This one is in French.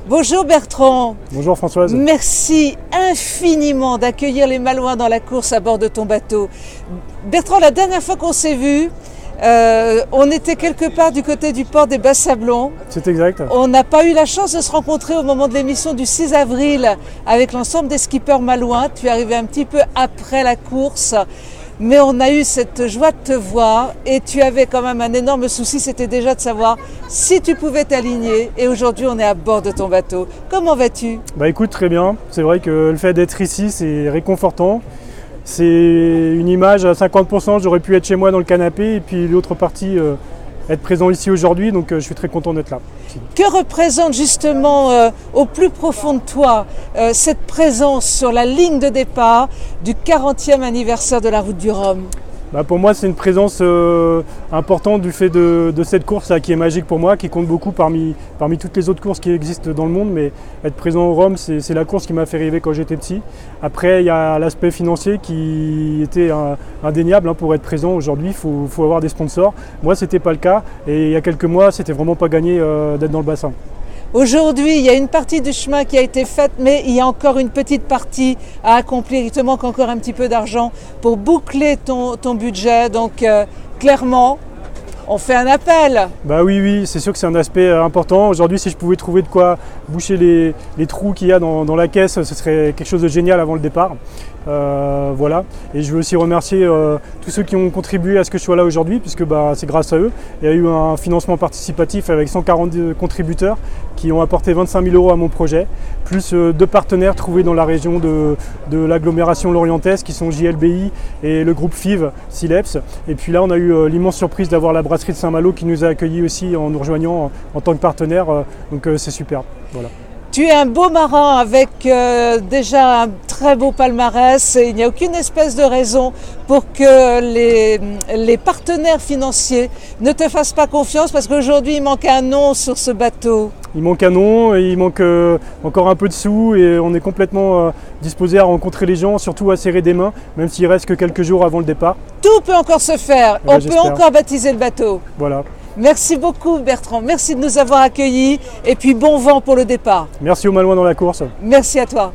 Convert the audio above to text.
Bonjour Bertrand. Bonjour Françoise. Merci infiniment d'accueillir les Malouins dans la course à bord de ton bateau. Bertrand, la dernière fois qu'on s'est vu, on était quelque part du côté du port des Bas-Sablons. C'est exact. On n'a pas eu la chance de se rencontrer au moment de l'émission du 6 avril avec l'ensemble des skippers malouins. Tu es arrivé un petit peu après la course. Mais on a eu cette joie de te voir et tu avais quand même un énorme souci, c'était déjà de savoir si tu pouvais t'aligner. Et aujourd'hui, on est à bord de ton bateau. Comment vas-tu ? Bah écoute, très bien. C'est vrai que le fait d'être ici, c'est réconfortant. C'est une image à 50%, j'aurais pu être chez moi dans le canapé et puis l'autre partie, être présent ici aujourd'hui. Donc je suis très content d'être là. Que représente justement au plus profond de toi cette présence sur la ligne de départ du 40e anniversaire de la Route du Rhum ? Bah pour moi, c'est une présence importante du fait de cette course là, qui est magique pour moi, qui compte beaucoup parmi toutes les autres courses qui existent dans le monde. Mais être présent au Rhum, c'est la course qui m'a fait rêver quand j'étais petit. Après, il y a l'aspect financier qui était indéniable pour être présent aujourd'hui. Il faut avoir des sponsors. Moi, ce n'était pas le cas. Et il y a quelques mois, c'était vraiment pas gagné d'être dans le bassin. Aujourd'hui, il y a une partie du chemin qui a été faite, mais il y a encore une petite partie à accomplir. Il te manque encore un petit peu d'argent pour boucler ton budget. Donc, clairement, on fait un appel. Bah oui, c'est sûr que c'est un aspect important. Aujourd'hui, si je pouvais trouver de quoi boucher les trous qu'il y a dans la caisse, ce serait quelque chose de génial avant le départ. Voilà. Et je veux aussi remercier tous ceux qui ont contribué à ce que je sois là aujourd'hui, puisque c'est grâce à eux. Il y a eu un financement participatif avec 140 contributeurs qui ont apporté 25 000 € à mon projet, plus 2 partenaires trouvés dans la région de l'agglomération lorientaise qui sont JLBI et le groupe FIV, Sileps. Et puis là, on a eu l'immense surprise d'avoir la brasserie de Saint-Malo qui nous a accueillis aussi en nous rejoignant en tant que partenaire. Donc c'est super. Voilà. Tu es un beau marin avec déjà un très beau palmarès et il n'y a aucune espèce de raison pour que les partenaires financiers ne te fassent pas confiance parce qu'aujourd'hui il manque un nom sur ce bateau. Il manque un nom, et il manque encore un peu de sous et on est complètement disposé à rencontrer les gens, surtout à serrer des mains, même s'il reste que quelques jours avant le départ. Tout peut encore se faire, on peut encore baptiser le bateau. Voilà. Merci beaucoup Bertrand, merci de nous avoir accueillis et puis bon vent pour le départ. Merci aux Malouins dans la course. Merci à toi.